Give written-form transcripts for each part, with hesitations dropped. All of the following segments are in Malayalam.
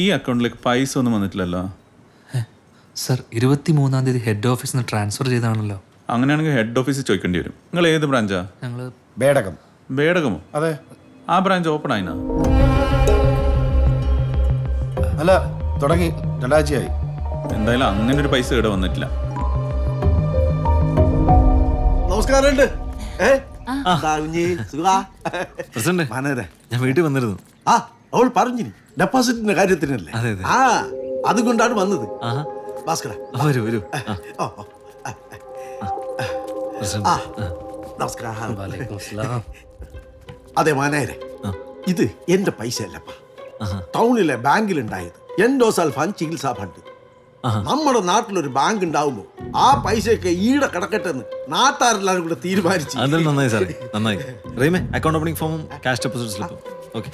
ഈ അക്കൗണ്ടിലേക്ക് പൈസ ഒന്നും വന്നിട്ടില്ലല്ലോ. സർ 23-ാം തീയതി ഹെഡ് ഓഫീസിൽ നിന്ന് ട്രാൻസ്ഫർ ചെയ്താണല്ലോ. അങ്ങനെയാണെങ്കിൽ ഹെഡ് ഓഫീസിൽ ചോദിക്കേണ്ടി വരും. നിങ്ങൾ ഏത് ബ്രാഞ്ചാ? ഞങ്ങൾ ബേടകം. ബേടകമോ? അതെ. ആ ബ്രാഞ്ച് ഓപ്പൺ ആയിനാ? അല്ല, തുടങ്ങി 2 ആഴ്ചയായി. എന്തായാലും അങ്ങനെ ഒരു പൈസ ഇവിടെ വന്നിട്ടില്ല. നമസ്കാരമുണ്ട്. ഞാൻ വീട്ടിൽ വന്നിരുന്നു. ആ, അവൾ പറഞ്ഞിനി ഡെപ്പോസിറ്റിന്റെ കാര്യത്തിനല്ലേ. ആ, അതുകൊണ്ടാണ് വന്നത്. ഭാസ്കര വരൂ വരൂ. നമസ്കാരം. അതെ മാനേരെ, ഇത് എന്റെ പൈസ അല്ലപ്പാ. ടൗണിലെ ബാങ്കിലുണ്ടായത് എൻഡോസൾഫാൻ ചികിത്സാ ഫണ്ട്. നമ്മുടെ നാട്ടിലൊരു ബാങ്ക് ഉണ്ടാവുമ്പോ ആ പൈസയൊക്കെ ഈടെ കിടക്കട്ടെ എന്ന് നാട്ടുകാരെല്ലാരും കൂടെ തീരുമാനിച്ചു. അതെല്ലാം നന്നായി സാറേ, നന്നായി. റീമേ, അക്കൗണ്ട് ഓപ്പണിംഗ് ഫോമും ക്യാഷ് ഡെപ്പോസിറ്റ് സ്ലിപ്പും. ഓക്കെ.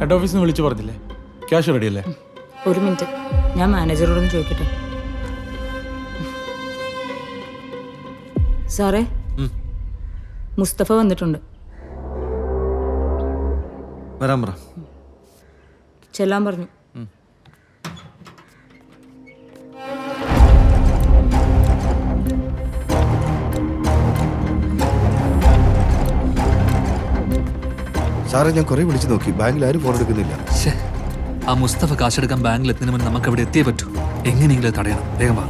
ഹെഡ് ഓഫീസിൽ നിന്ന് വിളിച്ചു പറഞ്ഞില്ലേ ക്യാഷ് റെഡി അല്ലേ? ഒരു മിനിറ്റ്, ഞാൻ മാനേജറോടൊന്ന് ചോദിക്കട്ടെ. സാറേ, മുസ്തഫ വന്നിട്ടുണ്ട്. വരാൻ പറ. ചെല്ലാൻ പറഞ്ഞു. സാറേ, ഞാൻ കുറെ വിളിച്ചു നോക്കി, ബാങ്കിൽ ആരും ഫോൺ എടുക്കുന്നില്ല. ആ മുസ്തഫ കാശെടുക്കാൻ ബാങ്കിൽ എത്തുന്നതിന് മുന്നേ നമുക്ക് അവിടെ എത്തിയേ പറ്റൂ. എങ്ങനെയെങ്കിലും അത് തടയണം. വേഗം വാ.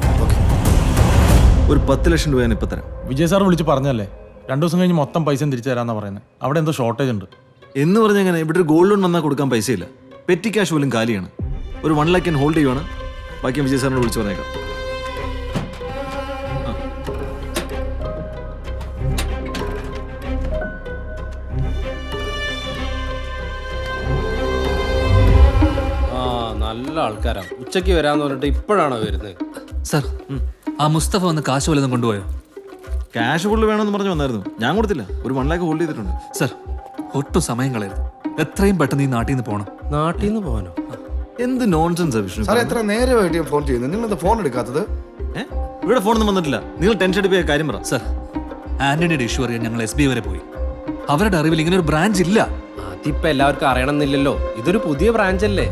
ഒരു 10 ലക്ഷം രൂപ ഞാൻ ഇപ്പൊ തരാം. വിജയ് സാർ വിളിച്ച് പറഞ്ഞല്ലേ 2 ദിവസം കഴിഞ്ഞ് മൊത്തം പൈസ തിരിച്ചു തരാന്നാ പറയുന്നത്. അവിടെ എന്തോ ഷോർട്ടേജ് ഉണ്ട് എന്ന് പറഞ്ഞാൽ എങ്ങനെ? ഇവിടെ ഒരു ഗോൾഡ് ലോൺ വന്നാൽ കൊടുക്കാൻ പൈസയില്ല. പെറ്റി ക്യാഷ് പോലും കാലിയാണ്. ഒരു 1 ലക്ഷം ഹോൾഡ് ചെയ്യുവാണ്. ബാക്കി വിജയ് സാറിനോട് വിളിച്ച് പറഞ്ഞേക്കാം. നല്ല ആൾക്കാരാ. ഉച്ചയ്ക്ക് വരാന്ന് പറഞ്ഞിട്ട് ഇപ്പോഴാണോ വരുന്നത്? സർ, ആ മുസ്തഫ വന്ന് കാശ് വല്ലതും കൊണ്ടുപോയോ? ക്യാഷ് ഫുള്ള് വേണമെന്ന് പറഞ്ഞു വന്നായിരുന്നു. ഞാൻ കൊടുത്തില്ല. ഒരു 1 ലക്ഷം ഹോൾഡ് ചെയ്തിട്ടുണ്ട്. സർ, ഒട്ടും സമയം കളയരുത്. എത്രയും പെട്ടെന്ന് ഈ നാട്ടിൽ നിന്ന് പോകണം. നാട്ടിൽ നിന്ന് പോകാനോ? എന്ത് നോൺസെൻസ് വിഷ്ണു. സാറേ, എത്ര നേരമായിട്ട് ഞാൻ ഫോൺ ചെയ്യുന്നു, നിങ്ങളെന്താ ഫോൺ എടുക്കാത്തത്? ഇവിടെ ഫോണൊന്നും വന്നിട്ടില്ല. നിങ്ങൾ ടെൻഷൻ അടിപ്പിയ കാര്യം പറ. സർ, ആന്റണിയുടെ ഇഷ്യൂ അറിയാൻ ഞങ്ങൾ SBI വരെ പോയി. അവരുടെ അറിവിൽ ഇങ്ങനെ ഒരു ബ്രാഞ്ച് ഇല്ല. അതിപ്പോ എല്ലാവർക്കും അറിയണമെന്നില്ലല്ലോ. ഇതൊരു പുതിയ ബ്രാഞ്ച് അല്ലേ?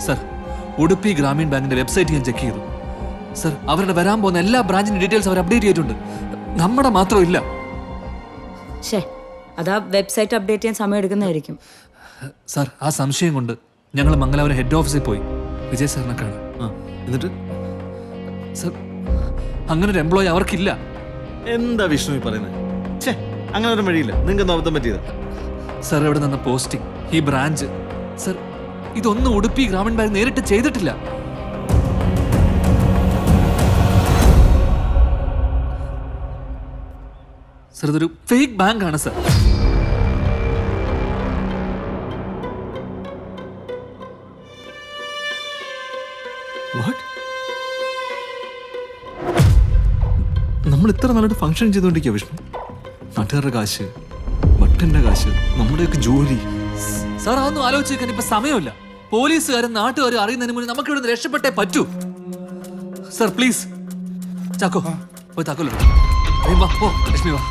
സർ, ഉടുപ്പി ഗ്രാമീൺ ബാങ്കിന്റെ വെബ്സൈറ്റ് ഞാൻ ചെക്ക് ചെയ്തു. സർ, അവരുടെ വരാൻ പോകുന്ന എല്ലാ ബ്രാഞ്ചിന്റെ ഡീറ്റെയിൽസ് അവർ അപ്ഡേറ്റ് ചെയ്തിട്ടുണ്ട്. നമ്മുടെ മാത്രം ഇല്ല. ശേ, അതാ വെബ്സൈറ്റ് അപ്ഡേറ്റ് ചെയ്യാൻ സമയം എടുക്കുന്നതായിരിക്കും. സർ, ആ സംശയം കൊണ്ട് ഞങ്ങൾ മംഗലാപുരം ഹെഡ് ഓഫീസിൽ പോയി വിജയ് സാറിനെ കാണാൻ. എന്നിട്ട് സർ, അങ്ങനെ ഒരു എംപ്ലോയി അവർക്കില്ല. എന്താ വിഷ്ണു ഈ പറയുന്നത്? അങ്ങനെ ഒരു വഴിയില്ല. നിങ്ങൾക്ക് അബദ്ധം പറ്റിയത്. സർ, ഇവിടെ നിന്ന് പോസ്റ്റിംഗ്, ഈ ബ്രാഞ്ച്, സർ, ഇതൊന്നും ഉടുപ്പി ഗ്രാമീൺ ബാങ്ക് നേരിട്ട് ചെയ്തിട്ടില്ല. സർ, ഇതൊരു ഫേക്ക് ബാങ്ക് ആണ് സർ. നമ്മൾ ഇത്ര നല്ലൊരു ഫംഗ്ഷൻ ചെയ്തോണ്ടിരിക്കുക വിഷ്ണു. നാട്ടുകാരുടെ കാശ്, മട്ടന്റെ കാശ്, നമ്മുടെയൊക്കെ ജോലി. സാർ, അതൊന്നും ആലോചിക്കാൻ ഇപ്പൊ സമയമില്ല. പോലീസുകാരും നാട്ടുകാരും അറിയുന്നതിന് മുന്നേ നമുക്ക് ഇവിടെ രക്ഷപ്പെട്ടേ പറ്റൂ. Sir, please. ചാക്കോ, പോയി താക്കോലോ. വാ, ലക്ഷ്മി വാ.